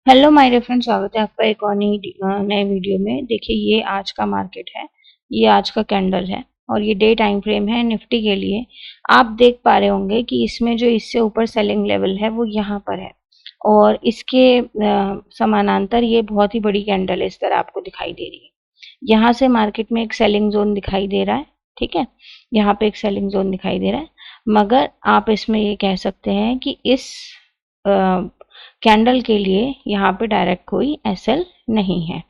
Hello my dear friend, स्वागत है आपका एक और नए वीडियो में। देखिए, ये आज का मार्केट है, ये आज का कैंडल है और ये डे टाइम फ्रेम है निफ्टी के लिए। आप देख पा रहे होंगे कि इसमें जो इससे ऊपर सेलिंग लेवल है वो यहाँ पर है और इसके समानांतर ये बहुत ही बड़ी कैंडल है, इस तरह आपको दिखाई दे रही है। यहाँ से मार्केट में एक सेलिंग जोन दिखाई दे रहा है, ठीक है, यहाँ पे एक सेलिंग जोन दिखाई दे रहा है। मगर आप इसमें ये कह सकते हैं कि इस कैंडल के लिए यहाँ पे डायरेक्ट कोई एसएल नहीं है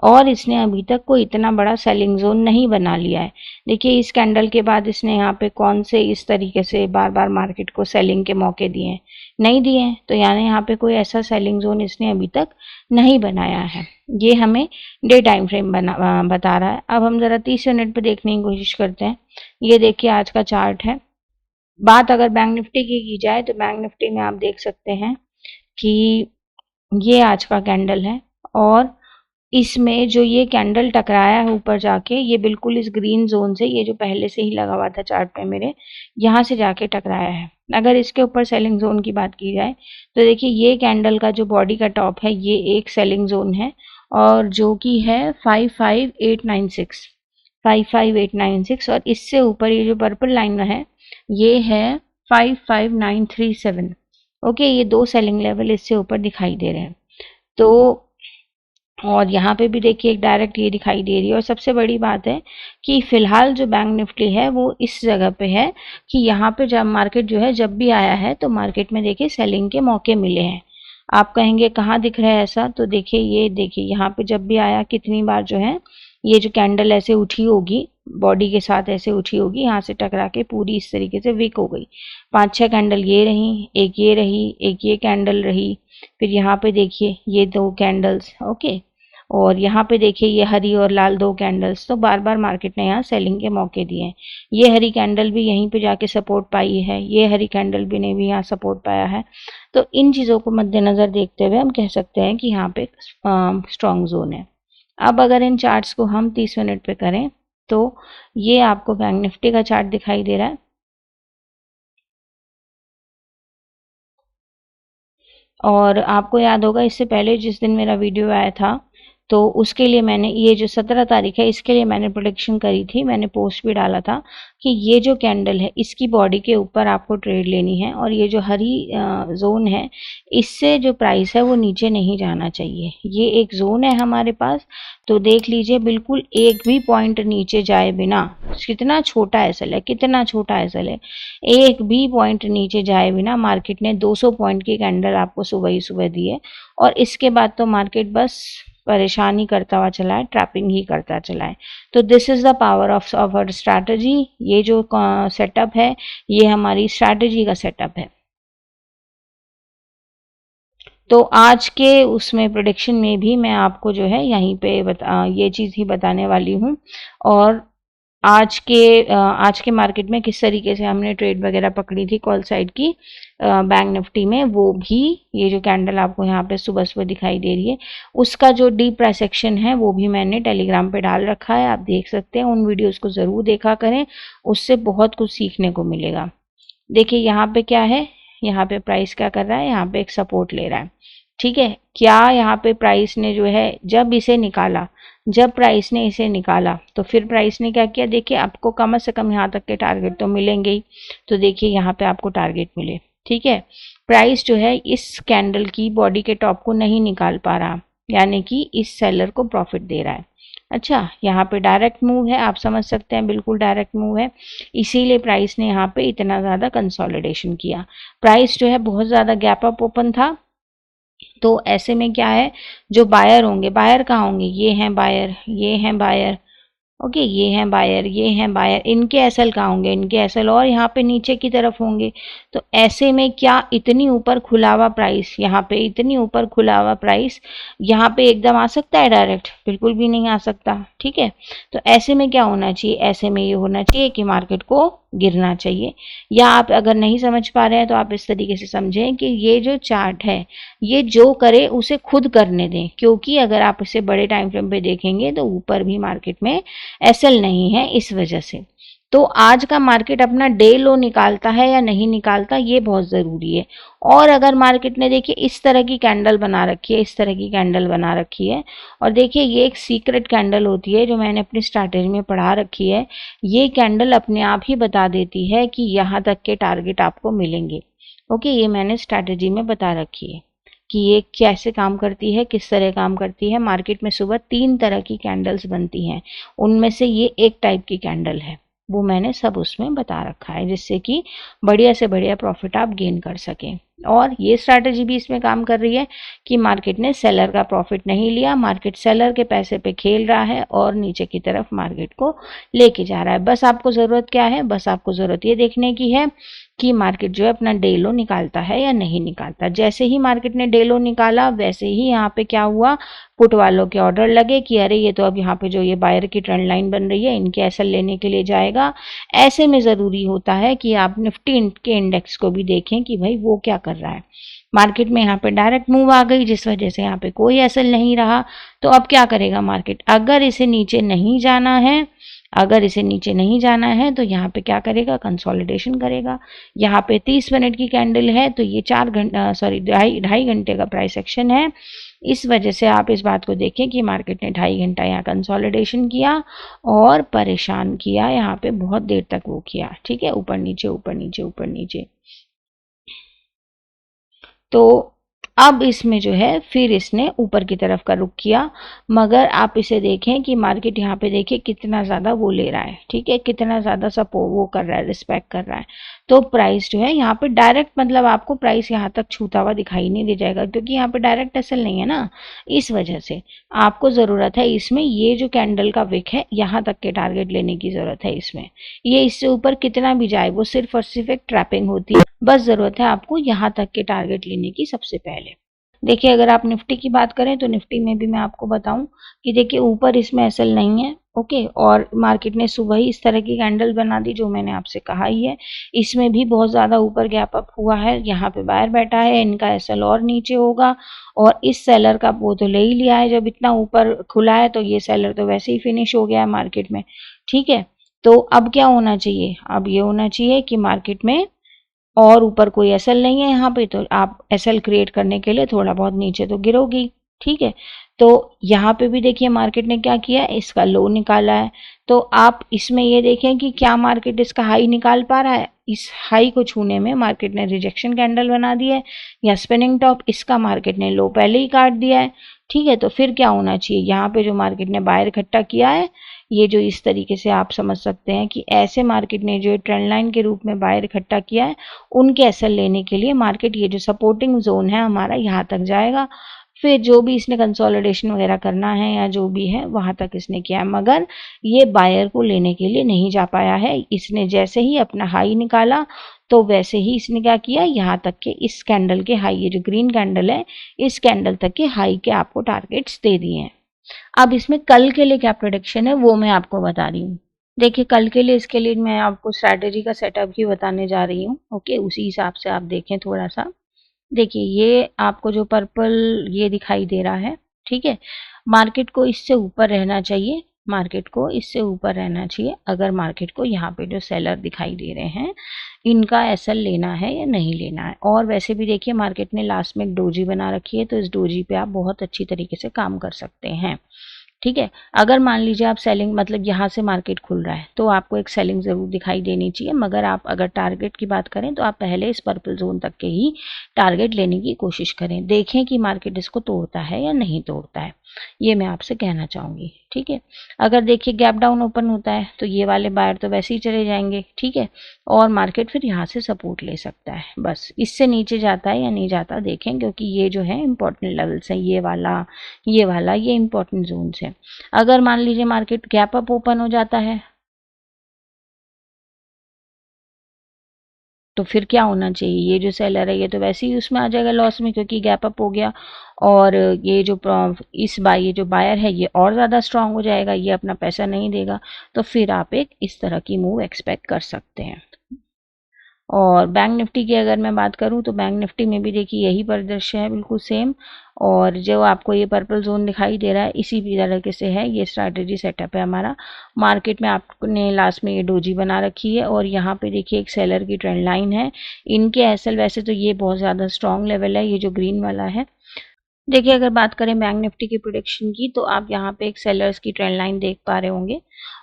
और इसने अभी तक कोई इतना बड़ा सेलिंग जोन नहीं बना लिया है। देखिए, इस कैंडल के बाद इसने यहाँ पे कौन से इस तरीके से बार बार मार्केट को सेलिंग के मौके दिए हैं, नहीं दिए हैं। तो यानी यहाँ पे कोई ऐसा सेलिंग जोन इसने अभी तक नहीं बनाया है। ये हमें डे टाइम फ्रेम बता रहा है। अब हम ज़रा 30 मिनट पे देखने की कोशिश करते हैं। ये देखिए, आज का चार्ट है। बात अगर बैंक निफ्टी की जाए तो बैंक निफ्टी में आप देख सकते हैं कि ये आज का कैंडल है और इसमें जो ये कैंडल टकराया है ऊपर जाके, ये बिल्कुल इस ग्रीन जोन से, ये जो पहले से ही लगा हुआ था चार्ट पे मेरे, यहाँ से जाके टकराया है। अगर इसके ऊपर सेलिंग जोन की बात की जाए तो देखिए, ये कैंडल का जो बॉडी का टॉप है ये एक सेलिंग जोन है और जो कि है 55896 55896 और इससे ऊपर ये जो पर्पल लाइन है ये है 55937। ओके, ये दो सेलिंग लेवल इससे ऊपर दिखाई दे रहे हैं। तो और यहाँ पे भी देखिए एक डायरेक्ट ये दिखाई दे रही है। और सबसे बड़ी बात है कि फिलहाल जो बैंक निफ्टी है वो इस जगह पे है कि यहाँ पे जब मार्केट जो है जब भी आया है तो मार्केट में देखिए सेलिंग के मौके मिले हैं। आप कहेंगे कहाँ दिख रहा है ऐसा, तो देखिए ये देखिए यहाँ पे जब भी आया कितनी बार जो है ये जो कैंडल ऐसे उठी होगी, बॉडी के साथ ऐसे उठी होगी, यहाँ से टकरा के पूरी इस तरीके से वीक हो गई। 5-6 कैंडल ये रही, एक ये रही, एक ये कैंडल रही, फिर यहाँ पे देखिए ये दो कैंडल्स, ओके, और यहाँ पे देखिए ये हरी और लाल दो कैंडल्स। तो बार बार मार्केट ने यहाँ सेलिंग के मौके दिए हैं। ये हरी कैंडल भी यहीं पे जाके सपोर्ट पाई है, ये हरी कैंडल भी ने भी यहाँ सपोर्ट पाया है। तो इन चीज़ों को मद्देनज़र देखते हुए हम कह सकते हैं कि यहाँ पे स्ट्रॉन्ग जोन है। अब अगर इन चार्ट्स को हम 30 मिनट पे करें तो ये आपको बैंक निफ्टी का चार्ट दिखाई दे रहा है और आपको याद होगा इससे पहले जिस दिन मेरा वीडियो आया था तो उसके लिए मैंने, ये जो 17 तारीख है, इसके लिए मैंने प्रोडिक्शन करी थी, मैंने पोस्ट भी डाला था कि ये जो कैंडल है इसकी बॉडी के ऊपर आपको ट्रेड लेनी है और ये जो हरी जोन है इससे जो प्राइस है वो नीचे नहीं जाना चाहिए। ये एक जोन है हमारे पास, तो देख लीजिए बिल्कुल एक भी पॉइंट नीचे जाए बिना, कितना छोटा एसएल है, कितना छोटा एसएल है, एक भी पॉइंट नीचे जाए बिना मार्केट ने 200 पॉइंट की कैंडल आपको सुबह ही सुबह दी है। और इसके बाद तो मार्केट बस परेशान ही करता हुआ चला है, ट्रैपिंग ही करता चला है। तो this is the power of our strategy. ये जो सेटअप है ये हमारी स्ट्रैटेजी का सेटअप है। तो आज के उसमें प्रोडिक्शन में भी मैं आपको जो है यहीं पे ये चीज़ ही बताने वाली हूँ और आज के मार्केट में किस तरीके से हमने ट्रेड वगैरह पकड़ी थी कॉल साइड की बैंक निफ्टी में, वो भी ये जो कैंडल आपको यहाँ पे सुबह सुबह दिखाई दे रही है उसका जो डीप प्राइसेक्शन है वो भी मैंने टेलीग्राम पे डाल रखा है, आप देख सकते हैं। उन वीडियोस को ज़रूर देखा करें, उससे बहुत कुछ सीखने को मिलेगा। देखिए यहाँ पे क्या है, यहाँ पे प्राइस क्या कर रहा है, यहाँ पे एक सपोर्ट ले रहा है, ठीक है। क्या यहाँ पे प्राइस ने जो है जब इसे निकाला, जब प्राइस ने इसे निकाला तो फिर प्राइस ने क्या किया, देखिए आपको कम से कम यहाँ तक के टारगेट तो मिलेंगे ही। तो देखिए यहाँ पे आपको टारगेट मिले, ठीक है। प्राइस जो है इस कैंडल की बॉडी के टॉप को नहीं निकाल पा रहा, यानी कि इस सेलर को प्रॉफिट दे रहा है। अच्छा, यहाँ पे डायरेक्ट मूव है, आप समझ सकते हैं बिल्कुल डायरेक्ट मूव है, इसीलिए प्राइस ने यहाँ पे इतना ज़्यादा कंसोलिडेशन किया। प्राइस जो है बहुत ज़्यादा गैप अप ओपन था, तो ऐसे में क्या है, जो बायर होंगे, बायर कहाँ होंगे, ये हैं बायर, ये हैं बायर, ओके, ये हैं बायर, ये हैं बायर, इनके एसएल कहाँ होंगे, इनके एसएल और यहाँ पे नीचे की तरफ होंगे। तो ऐसे में क्या, इतनी ऊपर खुला हुआ प्राइस, यहाँ पे इतनी ऊपर खुला हुआ प्राइस यहाँ पे एकदम आ सकता है डायरेक्ट, बिल्कुल भी नहीं आ सकता, ठीक है। तो ऐसे में क्या होना चाहिए, ऐसे में ये होना चाहिए कि मार्केट को गिरना चाहिए। या आप अगर नहीं समझ पा रहे हैं तो आप इस तरीके से समझें कि ये जो चार्ट है ये जो करे उसे खुद करने दें, क्योंकि अगर आप इसे बड़े टाइम फ्रेम पे देखेंगे तो ऊपर भी मार्केट में एसएल नहीं है इस वजह से। तो आज का मार्केट अपना डे लो निकालता है या नहीं निकालता, ये बहुत ज़रूरी है। और अगर मार्केट ने देखिए इस तरह की कैंडल बना रखी है, इस तरह की कैंडल बना रखी है, और देखिए ये एक सीक्रेट कैंडल होती है जो मैंने अपनी स्ट्रैटेजी में पढ़ा रखी है। ये कैंडल अपने आप ही बता देती है कि यहाँ तक के टारगेट आपको मिलेंगे। ओके, ये मैंने स्ट्रैटेजी में बता रखी है कि ये कैसे काम करती है, किस तरह काम करती है। मार्केट में सुबह 3 तरह की कैंडल्स बनती हैं, उनमें से ये एक टाइप की कैंडल है, वो मैंने सब उसमें बता रखा है, जिससे कि बढ़िया से बढ़िया प्रॉफिट आप गेन कर सकें। और ये स्ट्रैटेजी भी इसमें काम कर रही है कि मार्केट ने सेलर का प्रॉफिट नहीं लिया, मार्केट सेलर के पैसे पे खेल रहा है और नीचे की तरफ मार्केट को लेके जा रहा है। बस आपको ज़रूरत क्या है, बस आपको ज़रूरत ये देखने की है कि मार्केट जो है अपना डे लो निकालता है या नहीं निकालता। जैसे ही मार्केट ने डे लो निकाला, वैसे ही यहाँ पे क्या हुआ, पुट वालों के ऑर्डर लगे कि अरे ये तो अब यहाँ पे जो ये बायर की ट्रेंड लाइन बन रही है, इनके एसएल लेने के लिए जाएगा। ऐसे में ज़रूरी होता है कि आप निफ्टी के इंडेक्स को भी देखें कि भाई वो क्या कर रहा है। मार्केट में यहाँ पे डायरेक्ट मूव आ गई, जिस वजह से यहाँ पे कोई एसएल नहीं रहा। तो अब क्या करेगा मार्केट, अगर इसे नीचे नहीं जाना है, अगर इसे नीचे नहीं जाना है तो यहाँ पे क्या करेगा, कंसोलिडेशन करेगा। यहाँ पे 30 मिनट की कैंडल है, तो ये 2.5 घंटे का प्राइस एक्शन है। इस वजह से आप इस बात को देखें कि मार्केट ने 2.5 घंटा यहाँ कंसोलिडेशन किया और परेशान किया, यहाँ पे बहुत देर तक वो किया। ठीक है, ऊपर नीचे ऊपर नीचे ऊपर नीचे। तो अब इसमें जो है फिर इसने ऊपर की तरफ का रुख किया, मगर आप इसे देखें कि मार्केट यहाँ पे देखिए कितना ज़्यादा वो ले रहा है। ठीक है, कितना ज़्यादा सपोर्ट वो कर रहा है, रिस्पेक्ट कर रहा है। तो प्राइस जो है यहाँ पे डायरेक्ट, मतलब आपको प्राइस यहाँ तक छूता हुआ दिखाई नहीं दे जाएगा, क्योंकि यहाँ पे डायरेक्ट एसएल नहीं है ना। इस वजह से आपको ज़रूरत है इसमें, ये जो कैंडल का विक है यहाँ तक के टारगेट लेने की ज़रूरत है इसमें। ये इससे ऊपर कितना भी जाए वो सिर्फ और सिर्फ एक ट्रैपिंग होती है। बस ज़रूरत है आपको यहाँ तक के टारगेट लेने की सबसे पहले। देखिए अगर आप निफ्टी की बात करें तो निफ्टी में भी मैं आपको बताऊं कि देखिए ऊपर इसमें एसएल नहीं है। ओके, और मार्केट ने सुबह ही इस तरह की कैंडल बना दी जो मैंने आपसे कहा ही है। इसमें भी बहुत ज़्यादा ऊपर गैप अप हुआ है, यहाँ पे बायर बैठा है, इनका एसएल और नीचे होगा। और इस सेलर का वो तो ले ही लिया है, जब इतना ऊपर खुला है तो ये सेलर तो वैसे ही फिनिश हो गया है मार्केट में। ठीक है, तो अब क्या होना चाहिए, अब ये होना चाहिए कि मार्केट में और ऊपर कोई एसएल नहीं है यहाँ पे, तो आप एसएल क्रिएट करने के लिए थोड़ा बहुत नीचे तो गिरोगी। ठीक है, तो यहाँ पे भी देखिए मार्केट ने क्या किया, इसका लो निकाला है। तो आप इसमें ये देखें कि क्या मार्केट इसका हाई निकाल पा रहा है। इस हाई को छूने में मार्केट ने रिजेक्शन कैंडल बना दी है, या स्पिनिंग टॉप, इसका मार्केट ने लो पहले ही काट दिया है। ठीक है, तो फिर क्या होना चाहिए, यहाँ पे जो मार्केट ने बायर इकट्ठा किया है, ये जो इस तरीके से आप समझ सकते हैं कि ऐसे मार्केट ने जो ट्रेंड लाइन के रूप में बायर इकट्ठा किया है, उनके एसएल लेने के लिए मार्केट ये जो सपोर्टिंग जोन है हमारा यहाँ तक जाएगा। फिर जो भी इसने कंसोलिडेशन वगैरह करना है या जो भी है वहाँ तक इसने किया है, मगर ये बायर को लेने के लिए नहीं जा पाया है। इसने जैसे ही अपना हाई निकाला तो वैसे ही इसने क्या किया, यहाँ तक के इस कैंडल के हाई, ये जो ग्रीन कैंडल है, इस कैंडल तक के हाई के आपको टारगेट्स दे दिए हैं। अब इसमें कल के लिए क्या प्रोडिक्शन है वो मैं आपको बता रही हूँ। देखिए कल के लिए, इसके लिए मैं आपको स्ट्रैटेजी का सेटअप भी बताने जा रही हूँ। ओके, उसी हिसाब से आप देखें थोड़ा सा। देखिए ये आपको जो पर्पल ये दिखाई दे रहा है, ठीक है, मार्केट को इससे ऊपर रहना चाहिए, मार्केट को इससे ऊपर रहना चाहिए। अगर मार्केट को यहाँ पे जो सेलर दिखाई दे रहे हैं इनका एसएल लेना है या नहीं लेना है। और वैसे भी देखिए मार्केट ने लास्ट में एक डोजी बना रखी है, तो इस डोजी पे आप बहुत अच्छी तरीके से काम कर सकते हैं। ठीक है, अगर मान लीजिए आप सेलिंग, मतलब यहाँ से मार्केट खुल रहा है तो आपको एक सेलिंग ज़रूर दिखाई देनी चाहिए, मगर आप अगर टारगेट की बात करें तो आप पहले इस पर्पल जोन तक के ही टारगेट लेने की कोशिश करें। देखें कि मार्केट इसको तोड़ता है या नहीं तोड़ता है, ये मैं आपसे कहना चाहूँगी। ठीक है, अगर देखिए गैप डाउन ओपन होता है तो ये वाले बायर तो वैसे ही चले जाएंगे। ठीक है, और मार्केट फिर यहाँ से सपोर्ट ले सकता है, बस इससे नीचे जाता है या नहीं जाता देखें, क्योंकि ये जो है इंपॉर्टेंट लेवल्स हैं, ये वाला ये इंपॉर्टेंट जोन्स हैं। अगर मान लीजिए मार्केट गैप अप ओपन हो जाता है तो फिर क्या होना चाहिए, ये जो सेलर है ये तो वैसे ही उसमें आ जाएगा लॉस में, क्योंकि गैप अप हो गया। और ये जो ये जो बायर है ये और ज़्यादा स्ट्रांग हो जाएगा, ये अपना पैसा नहीं देगा। तो फिर आप एक इस तरह की मूव एक्सपेक्ट कर सकते हैं। और बैंक निफ्टी की अगर मैं बात करूं तो बैंक निफ्टी में भी देखिए यही परिदृश्य है, बिल्कुल सेम। और जो आपको ये पर्पल जोन दिखाई दे रहा है इसी भी तरीके से है, ये स्ट्रैटेजी सेटअप है हमारा। मार्केट में आपने लास्ट में ये डोजी बना रखी है और यहाँ पे देखिए एक सेलर की ट्रेंड लाइन है। इनके एसएल वैसे तो ये बहुत ज़्यादा स्ट्रॉन्ग लेवल है, ये जो ग्रीन वाला है। देखिए अगर बात करें बैंक निफ्टी की प्रोडिक्शन की तो आप यहाँ पे एक सेलर्स की ट्रेंड लाइन देख पा रहे होंगे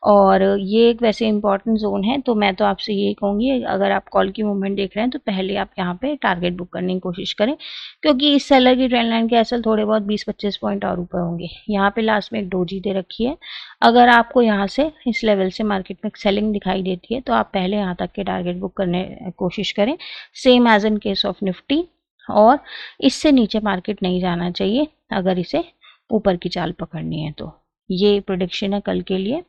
और ये एक वैसे इंपॉर्टेंट जोन है। तो मैं तो आपसे यही कहूँगी, अगर आप कॉल की मूवमेंट देख रहे हैं तो पहले आप यहाँ पे टारगेट बुक करने की कोशिश करें, क्योंकि इस सेलर की ट्रेंड लाइन के एसएल थोड़े बहुत 20-25 पॉइंट और ऊपर होंगे। यहाँ पे लास्ट में एक डोजी दे रखी है। अगर आपको यहाँ से इस लेवल से मार्केट में सेलिंग दिखाई देती है तो आप पहले यहाँ तक के टारगेट बुक करने कोशिश करें, same as in case of Nifty. और इससे नीचे मार्केट नहीं जाना चाहिए अगर इसे ऊपर की चाल पकड़नी है तो। ये प्रोडिक्शन है कल के लिए।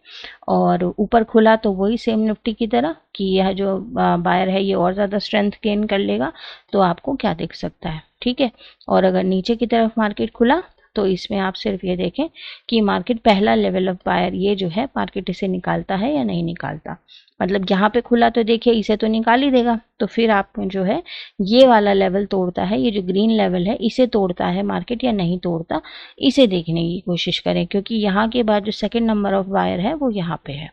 और ऊपर खुला तो वही सेम निफ्टी की तरह कि यह जो बायर है ये और ज़्यादा स्ट्रेंथ गेन कर लेगा, तो आपको क्या दिख सकता है, ठीक है। और अगर नीचे की तरफ मार्केट खुला तो इसमें आप सिर्फ ये देखें कि मार्केट पहला लेवल ऑफ बायर ये जो है मार्केट इसे निकालता है या नहीं निकालता। मतलब यहाँ पे खुला तो देखिए इसे तो निकाल ही देगा, तो फिर आप जो है ये वाला लेवल तोड़ता है, ये जो ग्रीन लेवल है इसे तोड़ता है मार्केट या नहीं तोड़ता, इसे देखने की कोशिश करें, क्योंकि यहाँ के बाद जो सेकंड नंबर ऑफ बायर है वो यहाँ पे है।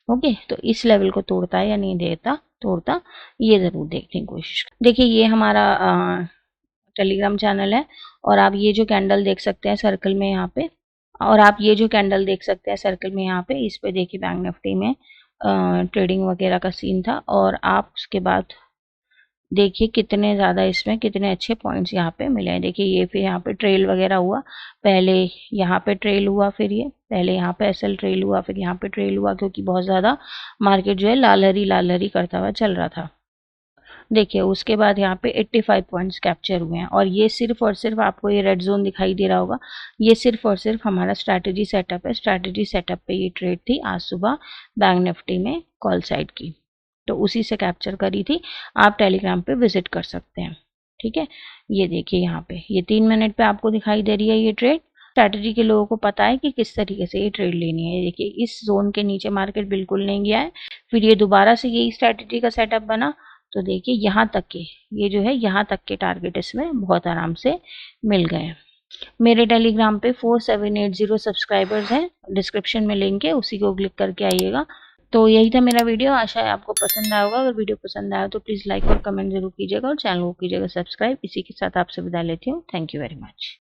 ओके, तो इस लेवल को तोड़ता है या नहीं देता तोड़ता, ये ज़रूर देखने की कोशिश करें। देखिए ये हमारा टेलीग्राम चैनल है और आप ये जो कैंडल देख सकते हैं सर्कल में यहाँ पे, और आप ये जो कैंडल देख सकते हैं सर्कल में यहाँ पे, इस पे देखिए बैंक निफ्टी में ट्रेडिंग वगैरह का सीन था। और आप उसके बाद देखिए कितने ज़्यादा इसमें कितने अच्छे पॉइंट्स यहाँ पे मिले हैं। देखिए ये फिर यहाँ पे ट्रेल वगैरह हुआ, पहले यहाँ पे ट्रेल हुआ, फिर ये पहले यहाँ पे एसएल ट्रेल हुआ, फिर यहाँ पे ट्रेल हुआ, क्योंकि बहुत ज़्यादा मार्केट जो है लाल हरी करता हुआ चल रहा था। देखिए उसके बाद यहाँ पे 85 पॉइंट्स कैप्चर हुए हैं और ये सिर्फ और सिर्फ आपको ये रेड जोन दिखाई दे रहा होगा, ये सिर्फ और सिर्फ हमारा स्ट्रैटेजी सेटअप है। स्ट्रैटेजी सेटअप पे ये ट्रेड थी आज सुबह बैंक निफ्टी में कॉल साइड की, तो उसी से कैप्चर करी थी। आप टेलीग्राम पे विजिट कर सकते हैं, ठीक है। ये देखिए यहाँ पे ये 3 मिनट पे आपको दिखाई दे रही है ये ट्रेड। स्ट्रैटेजी के लोगों को पता है कि किस तरीके से ये ट्रेड लेनी है। देखिए इस जोन के नीचे मार्केट बिल्कुल नहीं गया है, फिर ये दोबारा से यही स्ट्रैटेजी का सेटअप बना, तो देखिए यहाँ तक के ये जो है यहाँ तक के टारगेट इसमें बहुत आराम से मिल गए हैं। मेरे टेलीग्राम पे 4780 सब्सक्राइबर्स हैं, डिस्क्रिप्शन में लिंक है, उसी को क्लिक करके आइएगा। तो यही था मेरा वीडियो, आशा है आपको पसंद आया होगा। अगर वीडियो पसंद आया तो प्लीज़ लाइक और कमेंट जरूर कीजिएगा और चैनल को कीजिएगा सब्सक्राइब। इसी के साथ आपसे विदा लेती हूँ। Thank you very much.